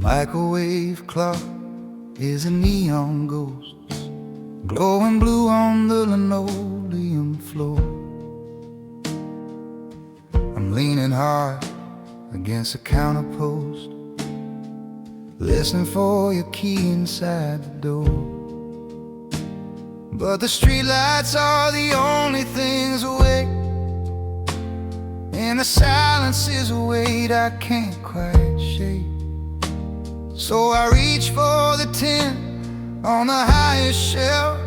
microwave clock is a neon ghost, glowing blue on the linoleum floor. I'm leaning hard against a counter post, listening for your key inside the door. But the streetlights are the only things awake, and the silence is a weight I can't quite shake. So I reach for the tin on the highest shelf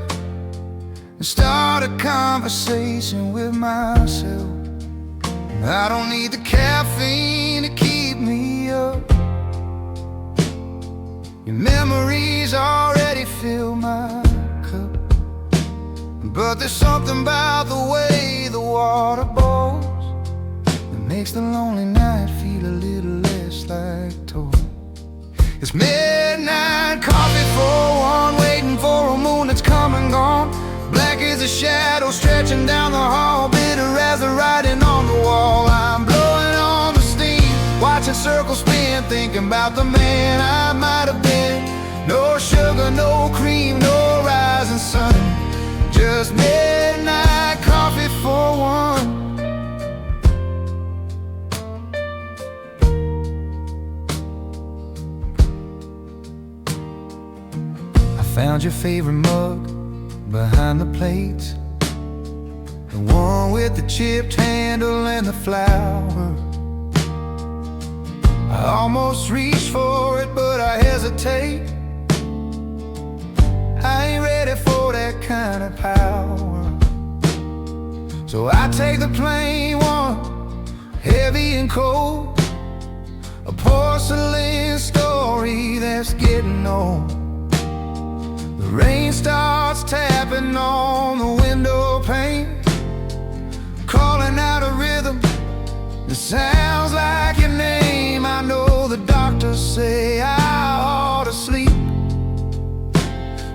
and start a conversation with myself. I don't need the caffeine to keep me up. Your memories already fill my cup, but there's something about the way the water boils that makes the lonely night feel a little less like toil. It's midnight coffee for one, waiting for a moon that's come and gone. Black as a shadow stretching down the hall, bitter as the writing on the wall. I'm blowing on the steam, watching circles spin, thinking about the man I might have been. No sugar, no cream, no rising sun, just midnight coffee for one. Found your favorite mug behind the plates, the one with the chipped handle and the flower. I almost reach for it, but I hesitate. I ain't ready for that kind of power. So I take the plain one, heavy and cold, a porcelain story that's getting old. The rain starts tapping on the window pane, calling out a rhythm that sounds like your name. I know the doctors say I ought to sleep,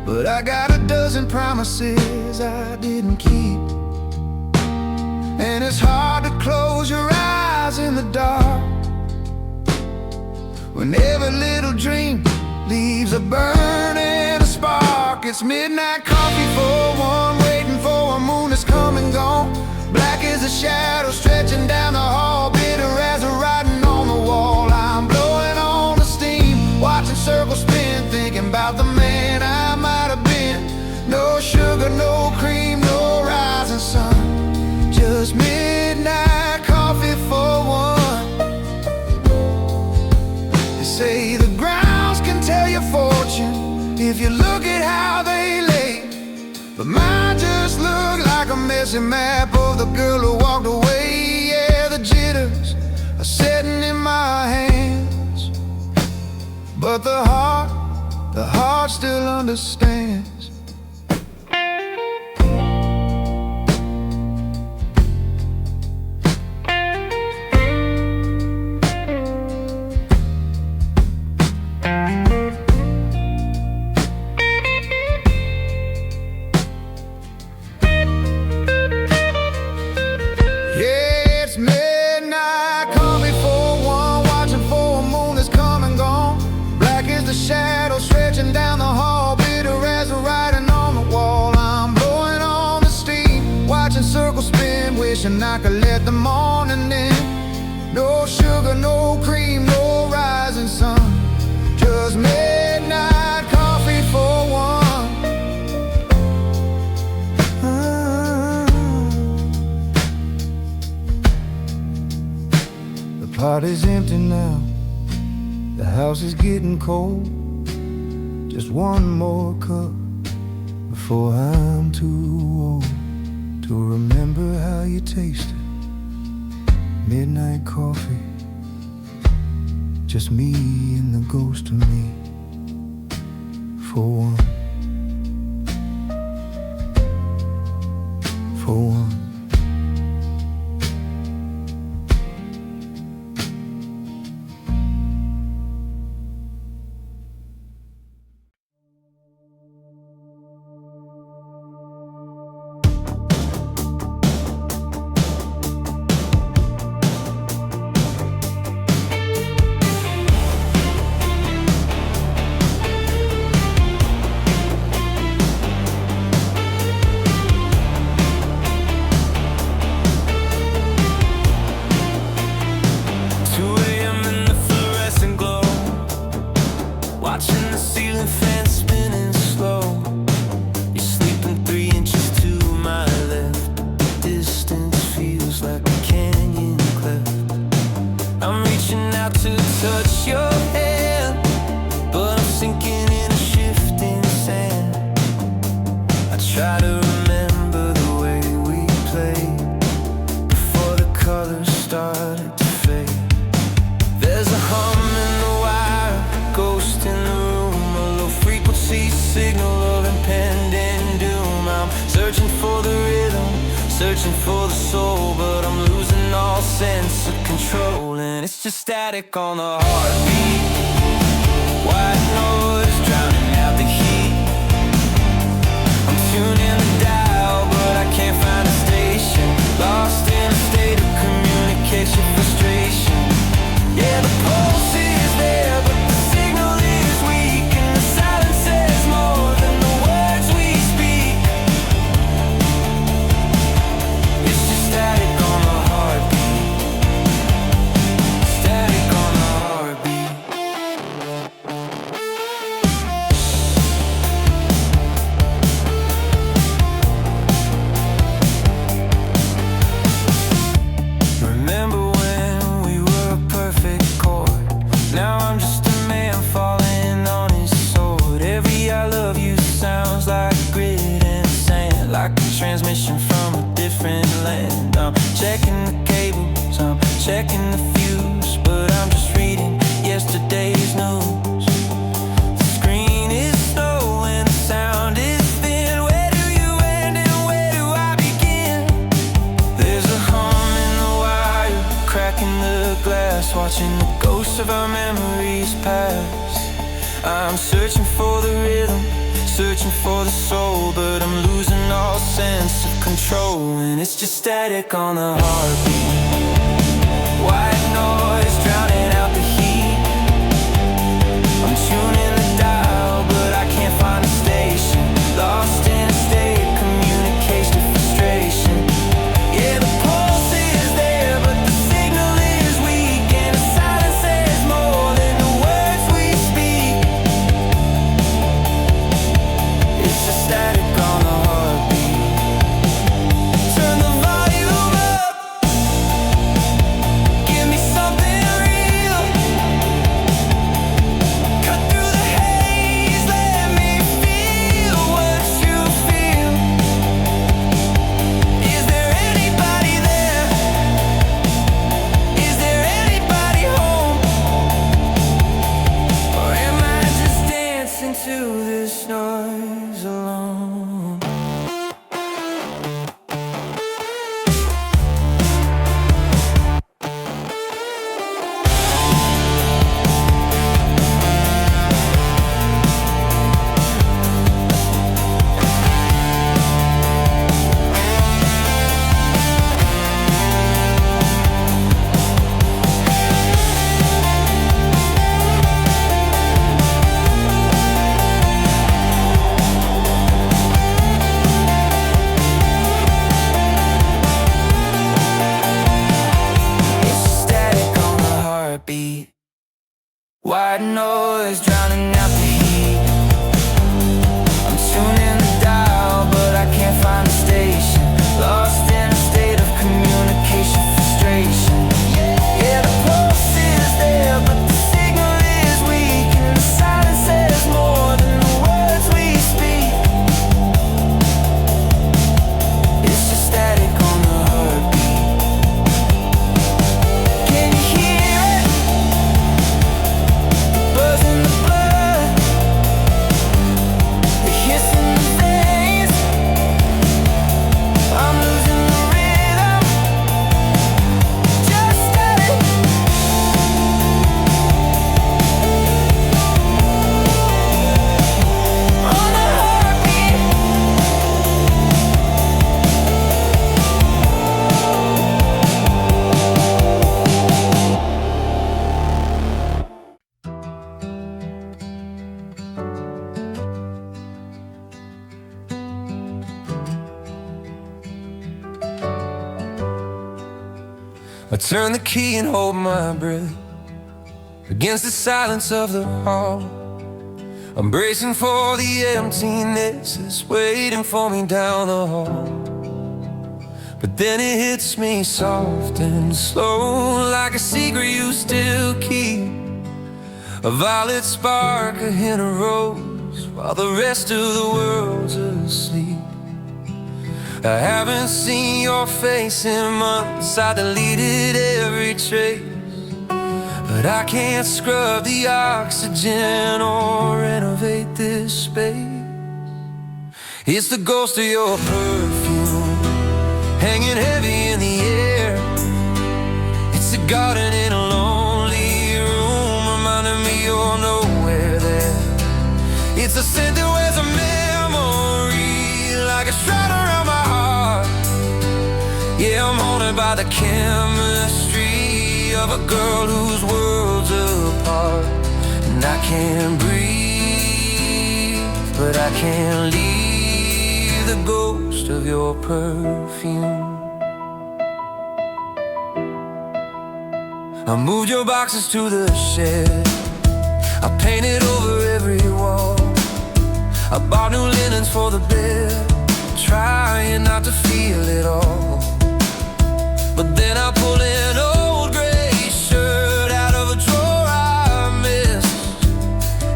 but I got a dozen promises I didn't keep. And it's hard to close your eyes in the dark when every little dream leaves a burning spark. It's midnight coffee for one, waiting for a moon that's come and gone. Black as a shadow stretching down the hall, bitter as a writing on the wall. I'm blowing on the steam, watching circles spin, thinking about the man I might have been. No sugar, no cream, no rising sun, just midnight coffee for one. They say the grounds can tell your fortune if you look at how they lay, but mine just look like a messy map of the girl who walked away. Yeah, the jitters are setting in my hands, but the heart still understands. Wishing I could let the morning in. No sugar, no cream, no rising sun, just midnight coffee for one. The party's empty now, the house is getting cold. Just one more cup before I'm too old to remember how you tasted. Midnight coffee, just me and the ghost of me for one. For one. started to fade. There's a hum in the wire, ghost in the room, a low frequency signal of impending doom. I'm searching for the rhythm, searching for the soul, but I'm losing all sense of control, and it's just static on the heartbeat. White noise drowning out the heat. I'm tuning the dial, but I can't find a station. Lost in a state of communication frustration. Yeah, the pulse is there, but the signal is weak, and the silence says more than the words we speak. It's just static on the heartbeat. Static on the heartbeat. Remember when we were a perfect chord? Now I'm just a man falling on his sword. Every I love you sounds like grit and sand, like a transmission from a different land. I'm checking the cables, I'm checking the fuse, but I'm just reading yesterday's news. The screen is slow and the sound is thin. Where do you end and where do I begin? There's a hum in the wire, cracking the glass, watching the ghosts of our memories pass. I'm searching for the rhythm, searching for the soul, but I'm losing all sense of control, and it's just static on the heartbeat. White noise drowning out the heat. I'm tuning the dial, but I can't find a station. Lost in a state of communication frustration. Yeah, the pulse is there, but the signal is weak, and the silence says more than the words we speak. It's just static on the heartbeat. Turn the volume up, give me something real. Cut through the haze, let me feel what you feel. Is there anybody there? Is there anybody home? Or am I just dancing to this noise alone? It's just static on the heartbeat. White noise drowning out the heat. I'm tuning the dial, but I can't find a station. Lost in a state of communication frustration. Yeah, the pulse is there, but the signal is weak, and the silence says more than the words we speak. It's just static on the heartbeat. Can you hear it? Buzz in the blood, the hiss in the veins. I'm losing the rhythm. Just static. On the heartbeat. I turn the key and hold my breath against the silence of the hall. I'm bracing for the emptiness that's waiting for me down the hall. But then it hits me soft and slow, like a secret you still keep. A violet spark, a hint of rose, while the rest of the world's asleep. I haven't seen your face in months, I deleted every trace. But I can't scrub the oxygen or renovate this space. It's the ghost of your perfume hanging heavy in the air. It's a garden in a lonely room, reminding me you're nowhere there. It's a scent that wears a memory like a shroud around my heart. Yeah, I'm haunted by the chemistry of a girl whose world's apart. And I can't breathe, but I can't leave the ghost of your perfume. I moved your boxes to the shed, I painted over every wall, I bought new linens for the bed, trying not to feel it all. But then I pulled an old gray shirt out of a drawer I missed,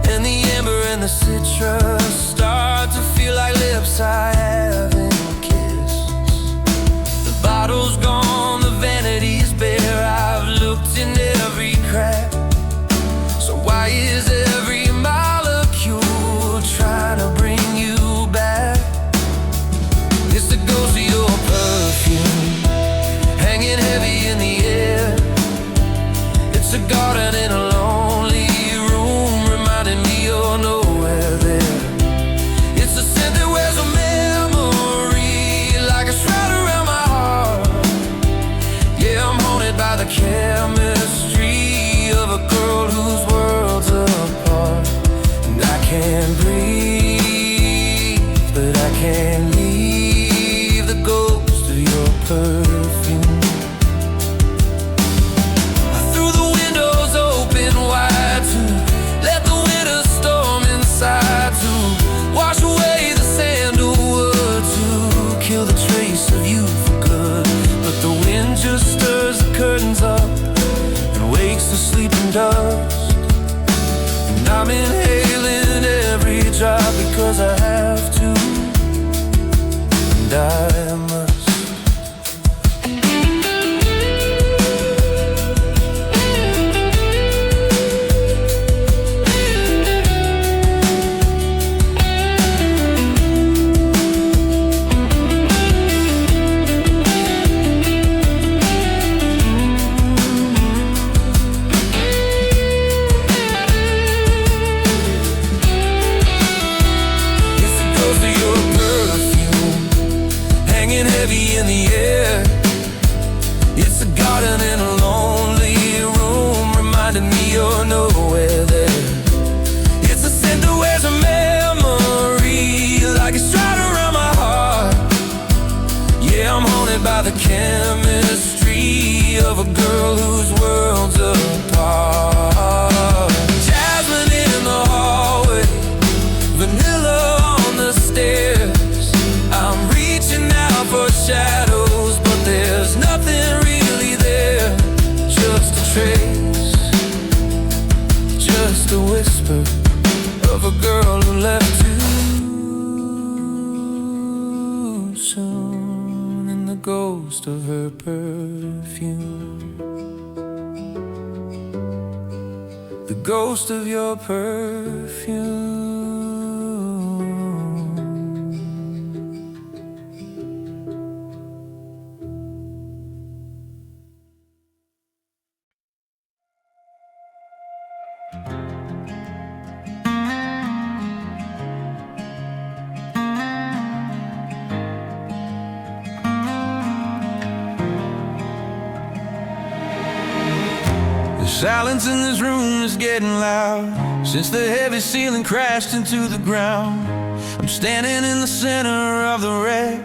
and the amber and the citrus start to feel like lips I haven't kissed. The bottle's gone, the vanity's bare, I've looked in every crack. So why is every molecule trying to bring you back? It's the ghost of your perfume hanging heavy in the air. It's a garden in a lonely room, reminding me you're nowhere there. It's a scent that wears a memory like a shroud around my heart. Yeah, I'm haunted by the chemistry of a girl whose world's apart. And I can't breathe, but I can't leave the ghost of your perfume. I threw the windows open wide to let the winter storm inside, to wash away the sandalwood, to kill the trace of you for good. But the wind just stirs the curtains up and wakes the sleeping dust. And I'm inhaling every drop because I have to, and I must. Heavy in the air. It's a garden in a lonely room, reminding me you're nowhere there. It's a scent that wears a memory like a shroud around my heart. Yeah, I'm haunted by the chemistry of a girl whose world's apart. Jasmine in the hallway, vanilla on the stairs. I'm reaching out for shadows, but there's nothing really there. Just a trace, just a whisper of a girl who left too soon, and the ghost of her perfume. The ghost of your perfume. Silence in this room is getting loud since the heavy ceiling crashed into the ground. I'm standing in the center of the wreck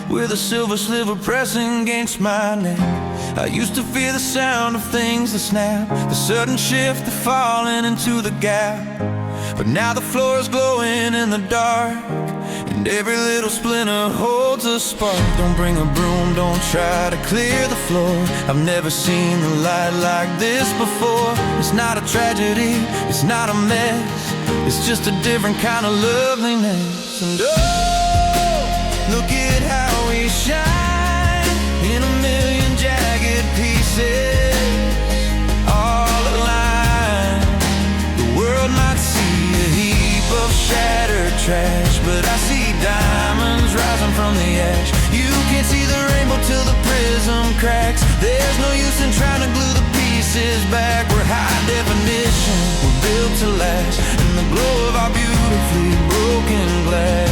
with a silver sliver pressing against my neck. I used to fear the sound of things that snap, the sudden shift of falling into the gap. But now the floor is glowing in the dark, and every little splinter holds a spark. Don't bring a broom, don't try to clear the floor. I've never seen the light like this before. It's not a tragedy, it's not a mess, it's just a different kind of loveliness. And oh, look at how we shine in a million jagged pieces. pieces back. We're high definition, we're built to last in the glow of our beautifully broken glass.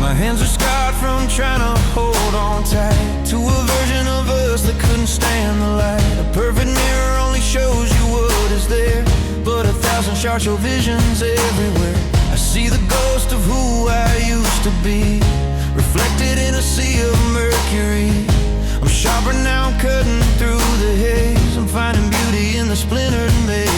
My hands are scarred from trying to hold on tight to a version of us that couldn't stand the light. A perfect mirror only shows you what is there, but 1,000 sharp show visions everywhere. I see the ghost of who I used to be, reflected in a sea of mercury. I'm sharper now, I'm cutting through the haze. I'm finding beauty in the splintered maze.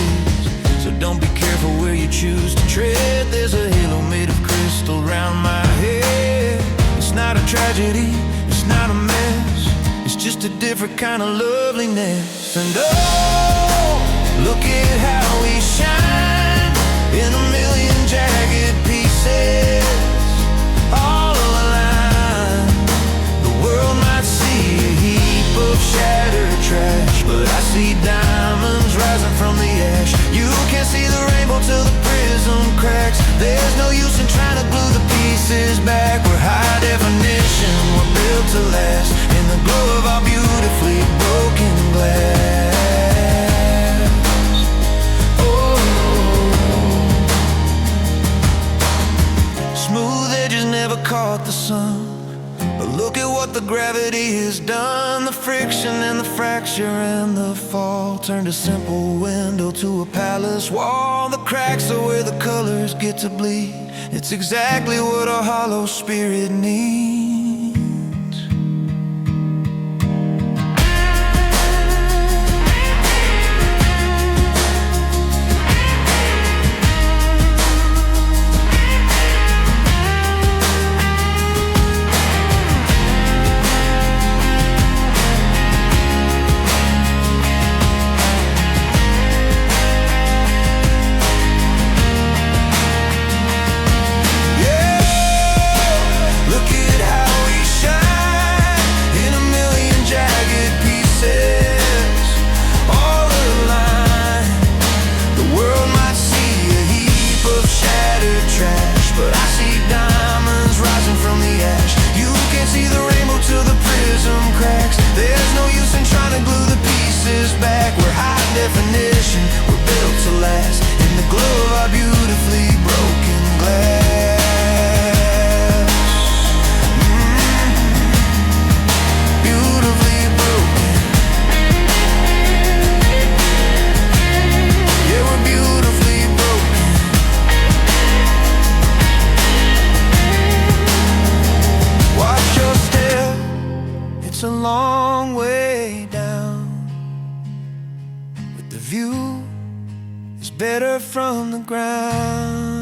So don't be careful where you choose to tread. There's a halo made of crystal round my head. It's not a tragedy, it's not a mess, it's just a different kind of loveliness. And oh, look at how we shine in a million jagged pieces, all aligned. The world might see a heap of shattered trash, but I see diamonds rising from the ash. You can't see the rainbow till the prism cracks. There's no use in trying to glue the pieces back. We're high definition, we're built to last in the glow of our beautifully broken glass. Oh, smooth edges never caught the sun, but look at what the gravity has done. The friction and the fracture and the fall turned a simple window to a palace wall. The cracks are where the colors get to bleed. It's exactly what a hollow spirit needs. It's a long way down, but the view is better from the ground.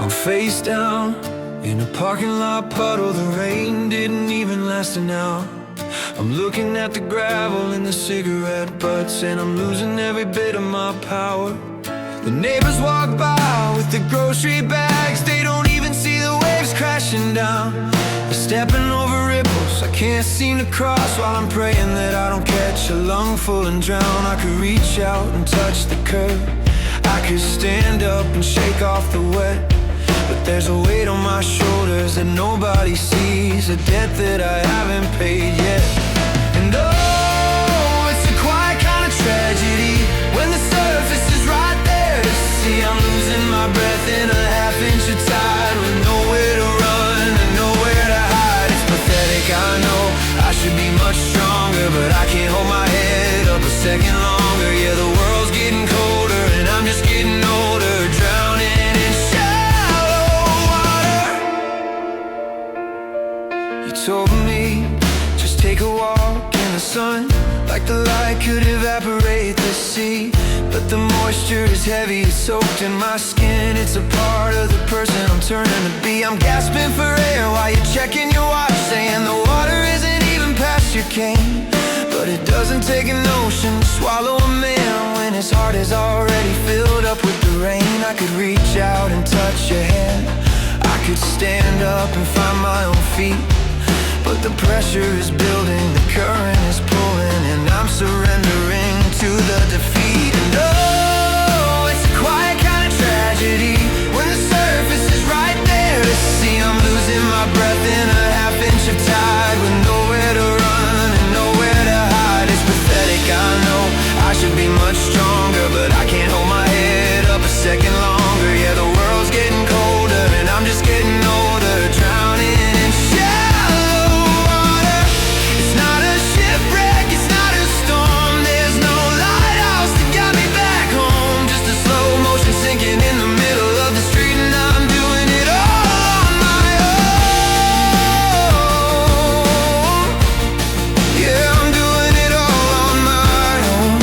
I'm face down in a parking lot puddle. The rain didn't even last an hour. I'm looking at the gravel in the cigarette butts, and I'm losing every bit of my power. The neighbors walk by with the grocery bags. They don't even see the waves crashing down. They're stepping over ripples I can't seem to cross, while I'm praying that I don't catch a lungful and drown. I could reach out and touch the curb, I could stand up and shake off the wet, but there's a weight on my shoulders that nobody sees, a debt that I haven't paid yet. And oh, it's a quiet kind of tragedy when the surface is right there to see. I'm losing my breath in a half-inch of tide, with nowhere to run and nowhere to hide. It's pathetic, I know, I should be much stronger, but I can't hold my head up a second longer. Yeah, the world's getting colder and I'm just getting older, drowning in You told me, just take a walk in the sun, like the light could evaporate the sea. But the moisture is heavy, it's soaked in my skin. It's a part of the person I'm turning to be. I'm gasping for air while you're checking your watch, saying the water isn't even take an ocean, swallow a man when his heart is already filled up with the rain. I could reach out and touch your hand, I could stand up and find my own feet. But the pressure is building, the current is pulling, and I'm surrendering to the defeat. And oh, it's a quiet kind of tragedy when the surface is right there to see. I'm losing my breath in a half-inch of tide with nowhere to run and nowhere to hide. It's pathetic, I know, I should be much stronger, but I can't hold my head up a second longer. Yeah, the world's getting colder and I'm just getting older, drowning in shallow water. It's not a shipwreck, it's not a storm, there's no lighthouse to guide me back home. Just a slow motion sinking in the middle of the street, and I'm doing it all on my own. Yeah, I'm doing it all on my own.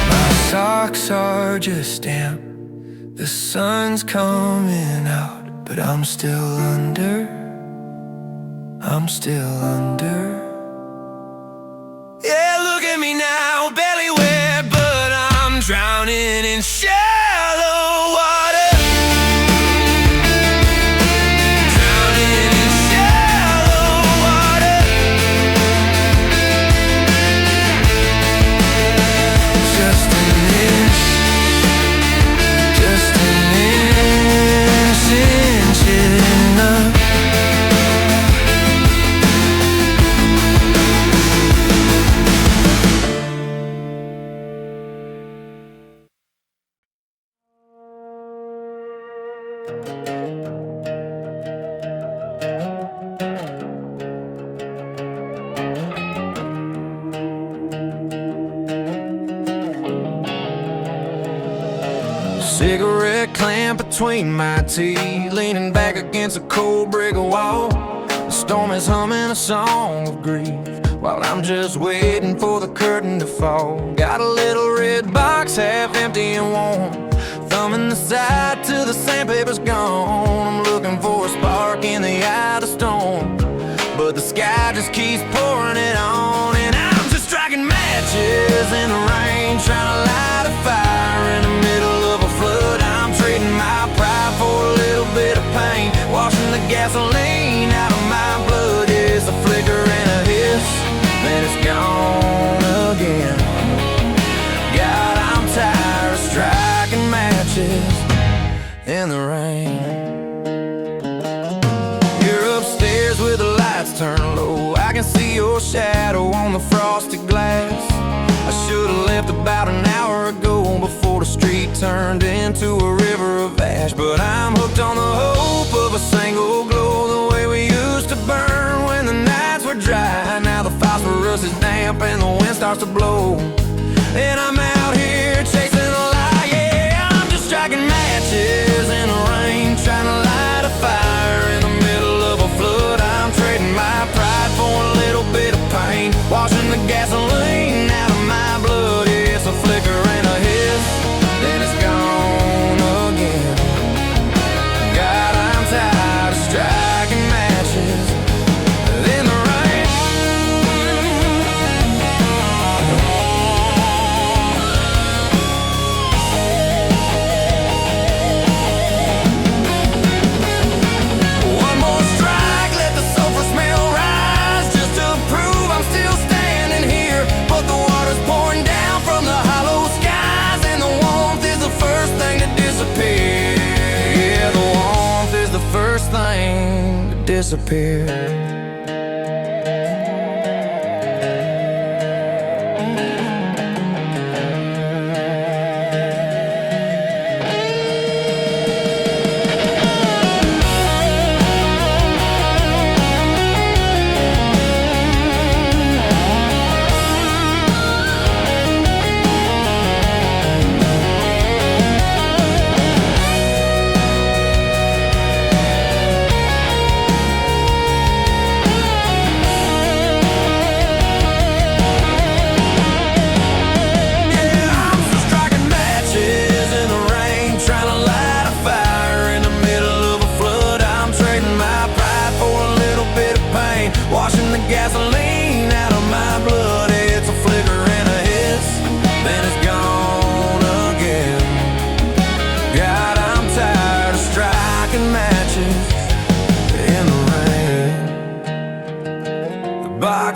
My socks are just damp, the sun's coming out, but I'm still under, I'm still under. Yeah, look at me now, barely wet, but I'm drowning in shallow water. Drowning in shallow water. Just an inch, just an inch enough. Cigarette clamp between my teeth, leaning back against a cold brick wall. The storm is humming a song of grief while I'm just waiting for the curtain to fall. Got a little red box, half empty and warm, thumbing the side till the sandpaper's gone. I'm looking for a spark in the eye of the storm, but the sky just keeps pouring it on. And I'm just striking matches in the rain, trying to light a fire in the middle of a flood. I'm trading my pride for a little bit of pain, washing the gasoline out of my blood. It's a flicker and a hiss, then it's gone again. God, I'm tired of striking matches in the rain. You're upstairs with the lights turned low, I can see your shadow on the frosted glass. I should've left about an hour ago before the street turned into a river of ash. But I'm hooked on the hope of a single glow, the way we used to burn when the nights were dry. Now the phosphorus is damp and the wind starts to blow, and I'm out here chasing a lie. Yeah, I'm just striking matches in the rain, trying to light a fire in the middle of a flood. I'm trading my pride for a little bit of pain, washing the gasoline out of my blood. It's a flicker and a hiss, then it's gone again. God, I'm tired of striking matches in the rain. One more strike, let the sulfur smell rise, just to prove I'm still standing here. But the water's pouring down from the hollow skies, and the warmth is the first thing to disappear. Yeah, the warmth is the first thing to disappear.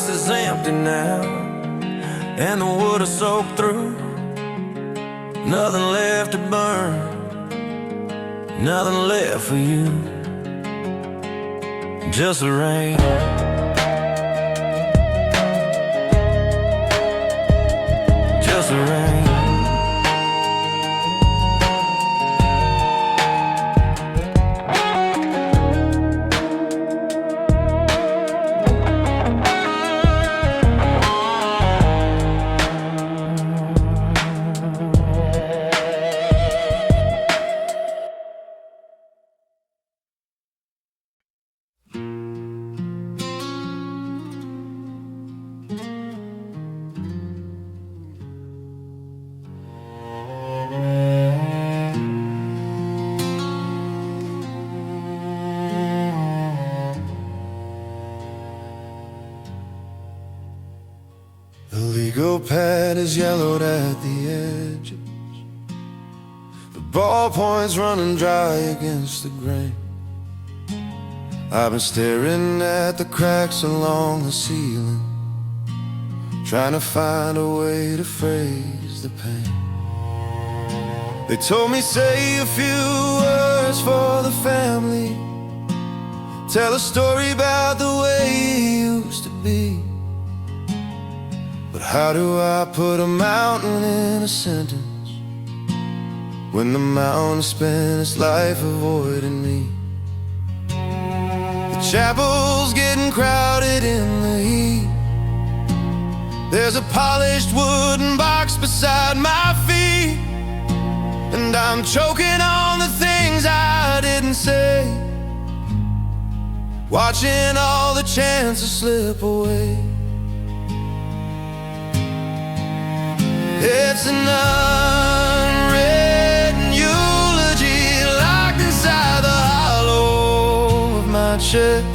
house is empty now, and the wood is soaked through. Nothing left to burn, nothing left for you. Just the rain. Just the rain. The legal pad is yellowed at the edges, the ballpoint's running dry against the grain. I've been staring at the cracks along the ceiling, trying to find a way to phrase the pain. They told me say a few words for the family, tell a story about the way it used to be. But how do I put a mountain in a sentence when the mountain spent its life avoiding me? The chapel's getting crowded in the heat. There's a polished wooden box beside my feet, and I'm choking on the things I didn't say, watching all the chances slip away. It's an unwritten eulogy locked inside the hollow of my chest.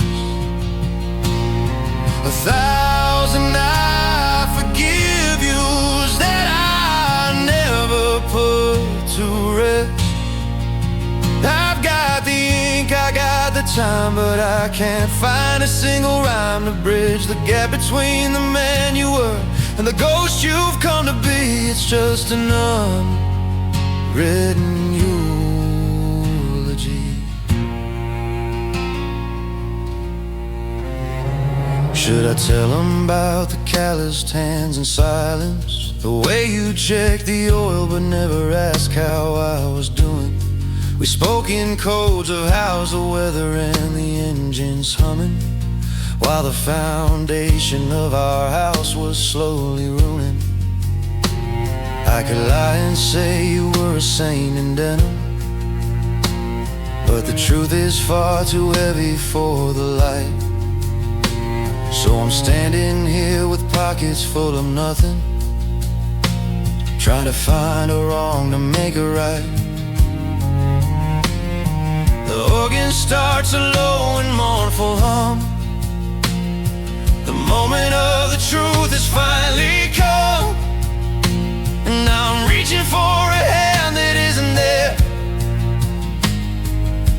1,000 I forgive yous that I never put to rest. I've got the ink, I got the time, but I can't find a single rhyme to bridge the gap between the man you were and the ghost you've come to be. It's just an unwritten eulogy. Should I tell them about the calloused hands in silence, the way you checked the oil but never asked how I was doing? We spoke in codes of how's the weather and the engines humming, while the foundation of our house was slowly ruining. I could lie and say you were a saint in denim, but the truth is far too heavy for the light. So I'm standing here with pockets full of nothing, trying to find a wrong to make a right. The organ starts a low and mournful hum. The moment of the truth has finally come, and I'm reaching for a hand that isn't there,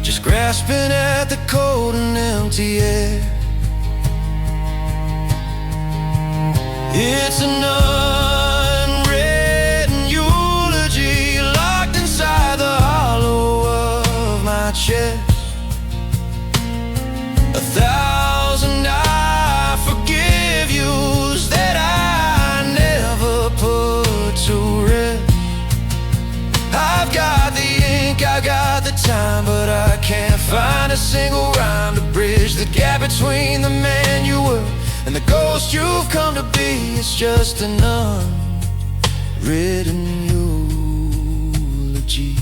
just grasping at the cold and empty air. It's an unwritten eulogy locked inside the hollow of my chest. 1,000 I forgive yous that I never put to rest. I've got the ink, I got the time, but I can't find a single rhyme to bridge the gap between the man you were and the ghost you've come to be. It's just an unwritten eulogy.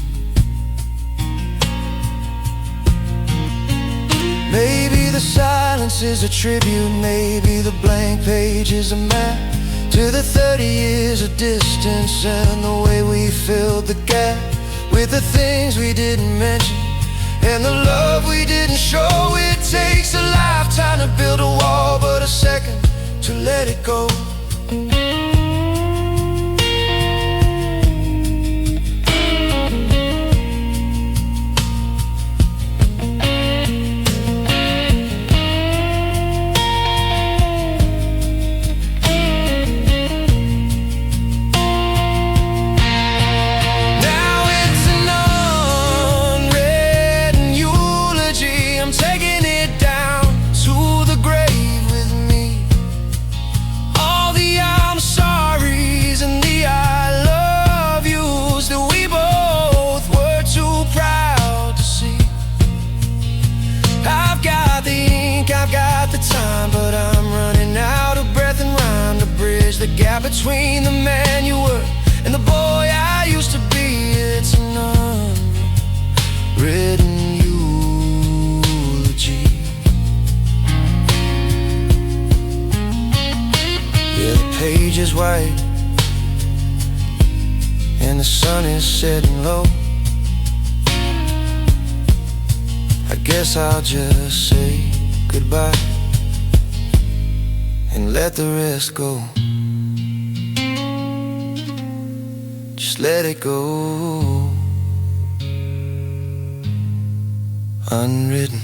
Maybe the silence is a tribute, maybe the blank page is a map to the 30 years of distance and the way we filled the gap with the things we didn't mention and the love we didn't show. It takes a lifetime to build a wall, but a second to let it go. gap between the man you were and the boy I used to be. It's an unwritten eulogy. Yeah, the page is white and the sun is setting low. I guess I'll just say goodbye and let the rest go. Just let it go. Unwritten.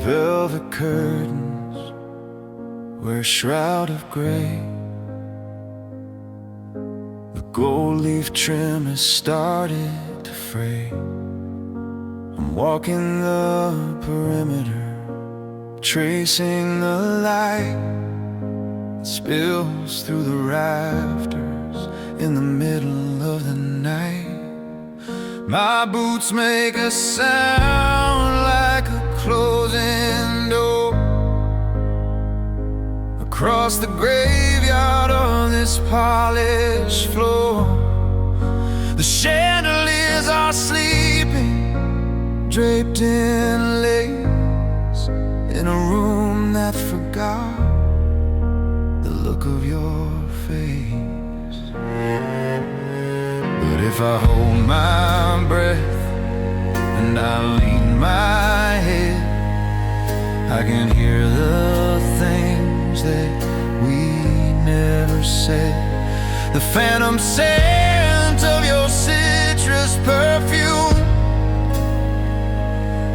Velvet curtains wear a shroud of gray. The gold leaf trim has started to fray. I'm walking the perimeter, tracing the light that spills through the rafters in the middle of the night. My boots make a sound like a closing door across the graveyard on this polished floor. The chandeliers are sleeping, draped in lace, in a room that forgot the look of your face. But if I hold my breath and I lean my head, I can hear the things that we never said. The phantom scent of your citrus perfume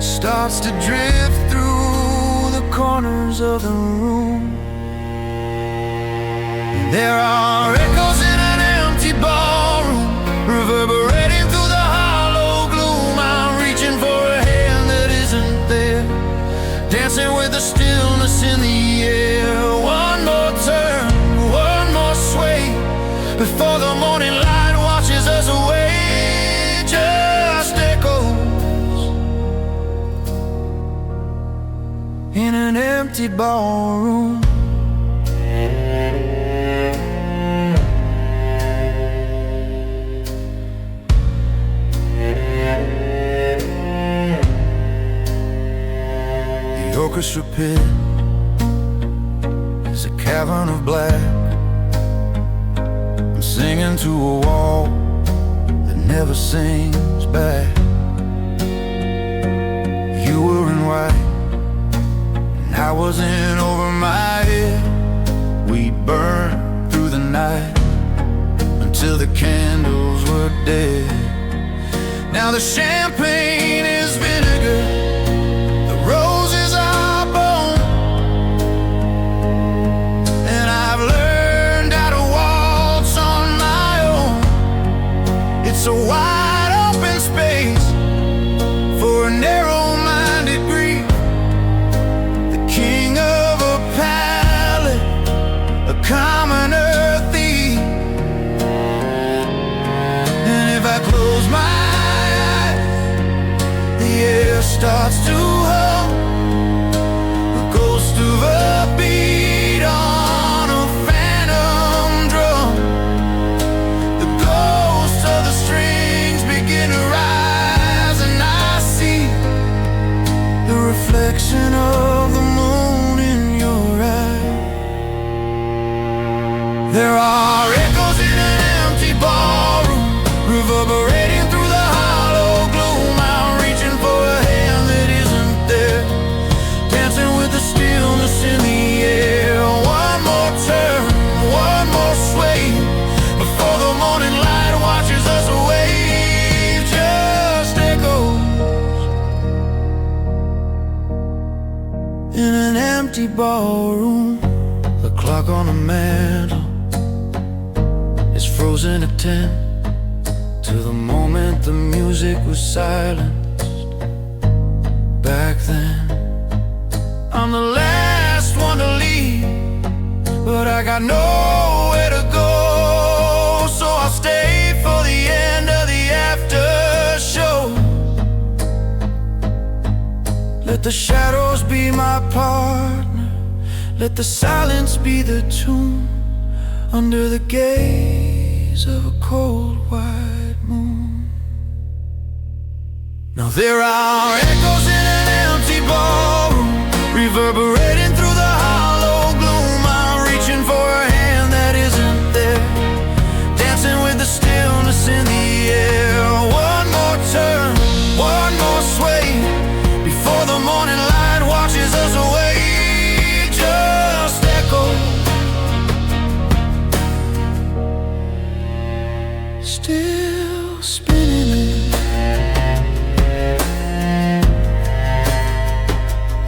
starts to drift through the corners of the room. There are echoes in an empty ballroom, reverberating through the hollow gloom. I'm reaching for a hand that isn't there, dancing with the stillness in the air. One more turn, one more sway, before the morning light washes us away. Just echoes in an empty ballroom. The orchestra pit is a cavern of black. I'm singing to a wall that never sings back. You were in white and I was in over my head. We burned through the night until the candles were dead. Now the champagne is vinegar, the roses are bone, and I've learned how to waltz on my own. It's a wide open space for a narrow-minded grief, the king of a palette, a commoner thief. And if I close my starts to hum, the ghost of a beat on a phantom drum. The ghosts of the strings begin to rise, and I see the reflection of the moon in your eye. There are echoes in an empty ballroom, reverberating through the hollow gloom. I'm reaching for a hand that isn't there, dancing with the stillness in the air. One more turn, one more sway, before the morning light washes us away. Just echoes in an empty ballroom. The clock on the mantle is frozen at 10, to the moment the music was silenced back then. I'm the last one to leave, but I got nowhere to go, so I'll stay for the end of the after show. Let the shadows be my partner, let the silence be the tune, under the gaze of a cold white moon. Now there are echoes in an empty ballroom, reverberating through the hollow gloom. I'm reaching for a hand that isn't there, dancing with the stillness in the air. One more turn, one more sway, before the morning light washes us away. Just echo, still spinning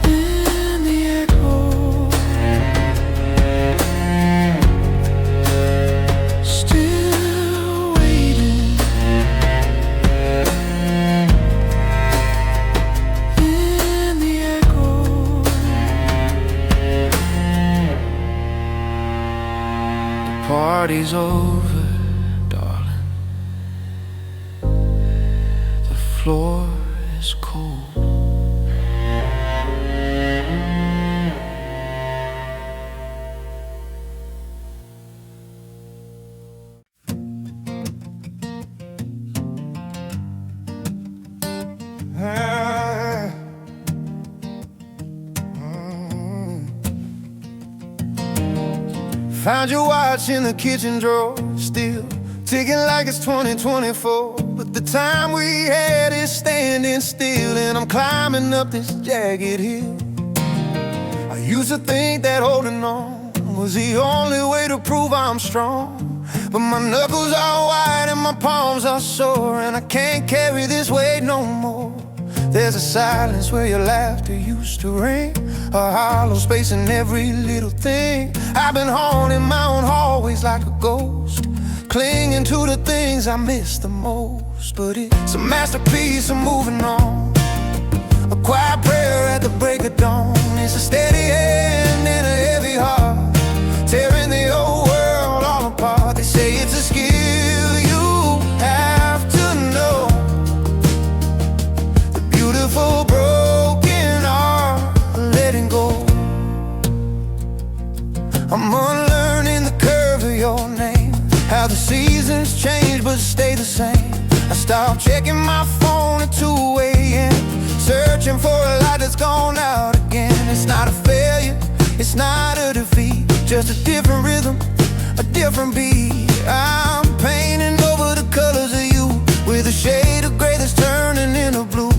in the echo, still waiting in the echo. The party's over, darling. The floor is cold. Found your watch in the kitchen drawer, still ticking like it's 2024. But the time we had is standing still, and I'm climbing up this jagged hill. I used to think that holding on was the only way to prove I'm strong, but my knuckles are white and my palms are sore, and I can't carry this weight no more. There's a silence where your laughter used to ring, a hollow space in every little thing. I've been haunting my own hallways like a ghost, clinging to the things I miss the most. But it's a masterpiece of moving on, a quiet prayer at the break of dawn. It's a steady hand and a heavy heart, tearing the old world all apart. They say it's a skill you have to know, the beautiful broken art of letting go. I'm unlearning the curve of your name, how the seasons change but stay the same. I stopped checking my phone at 2 a.m., searching for a light that's gone out again. It's not a failure, it's not a defeat, just a different rhythm, a different beat. I'm painting over the colors of you, with a shade of gray that's turning into blue.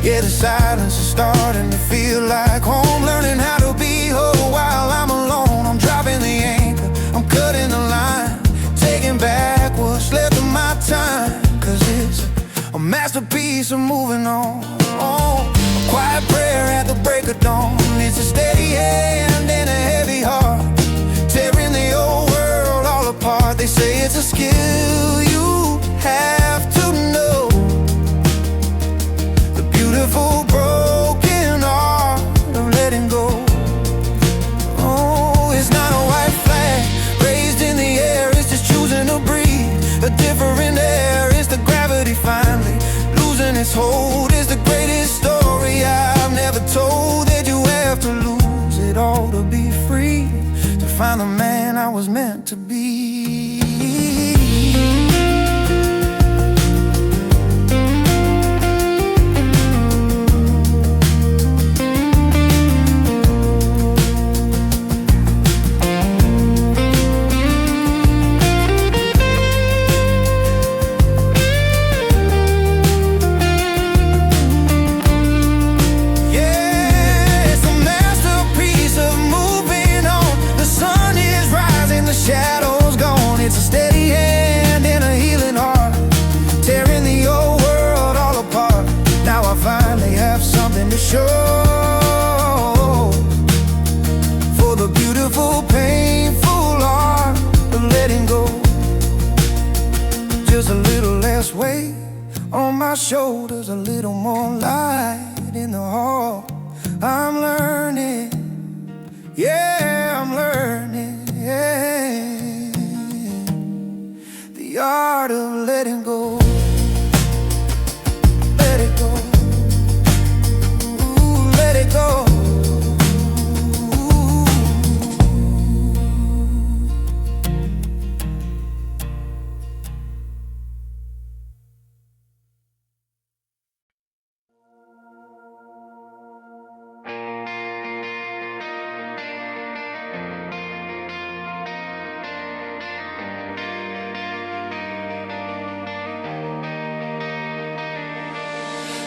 Yeah, the silence is starting to feel like home, learning how to be whole while I'm alone. I'm dropping the anchor, I'm cutting the line, taking back what's left of my time, 'cause it's a masterpiece of moving on. A quiet prayer at the break of dawn. It's a steady hand and a heavy heart, tearing the old world all apart. They say it's a skill you have to know, the beautiful broken art of letting go. Oh, it's not a white flag raised in the air, it's just choosing to breathe a different air. It's the gravity finally losing its hold. It's the greatest story I've never told, that you have to lose it all to be free, to find the man I was meant to be. Shadows gone, it's a steady hand and a healing heart, tearing the old world all apart. Now I finally have something to show for the beautiful, painful art of letting go. Just a little less weight on my shoulders, a little more light in the hall. I'm learning Yeah, I'm learning the art of letting go. Let it go. Ooh, let it go.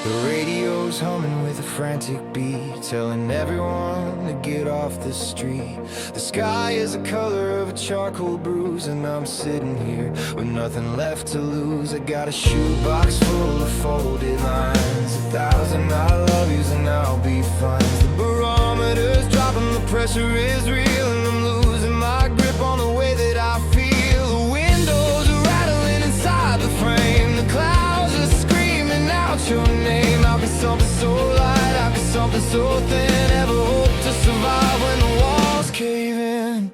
The radio's humming with a frantic beat, telling everyone to get off the street. The sky is the color of a charcoal bruise, and I'm sitting here with nothing left to lose. I got a shoebox full of folded lines, 1,000 I love yous and I'll be fine. The barometer's dropping, the pressure is real, and I'm losing my grip on the way that I feel. The windows are rattling inside the frame, the clouds are screaming out your name. How can something so light, how can something so thin ever hope to survive when the walls cave in?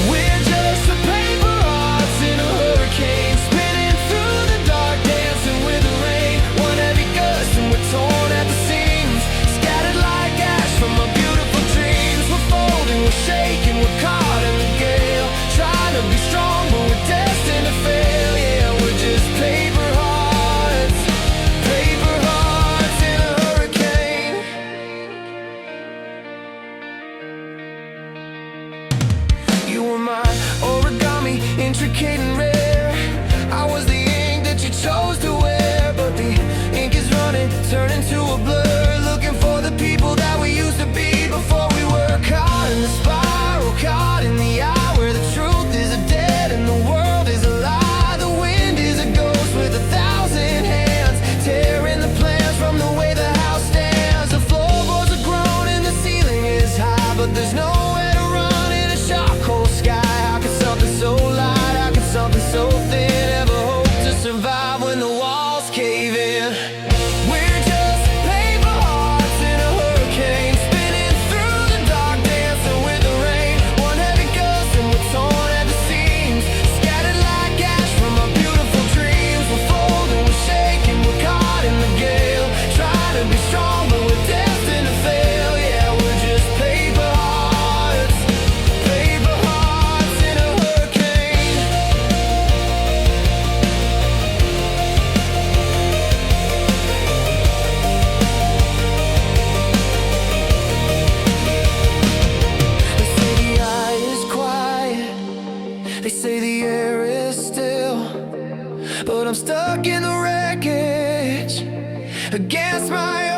We're just the paper hearts in a hurricane, spinning through the dark, dancing with the rain. One heavy gust and we're torn at the seams, scattered like ash from our beautiful dreams. We're folding, we're shaking, we're caught in the gale, trying to be strong but we're destined to fail. Yeah, we're just paper hearts, paper hearts in a hurricane. You were my origami, intricate and rare. I was the ink that you chose to wear, but the ink is running, turning to a blur, looking for the people that we used to be before we were caught in the spiral, caught in the eye where the truth is dead and the world is a lie. The wind is a ghost with 1,000 hands, tearing the plans from the way the house stands. The floorboards are grown and the ceiling is high, but there's nowhere to run in a charcoal sky. How can something so light, how can something so thin ever hope to survive when the walls cave in? We're just paper hearts in a hurricane, spinning through the dark, dancing with the rain. One heavy gust and we're torn at the seams, scattered like ash from our beautiful dreams. We're folding, we're shaking, we're caught in the gale, trying to be strong but we're destined to fail. Yeah, we're just paper hearts in a hurricane. They say the eye is quiet, they say the air is still, but I'm stuck in the wreckage against my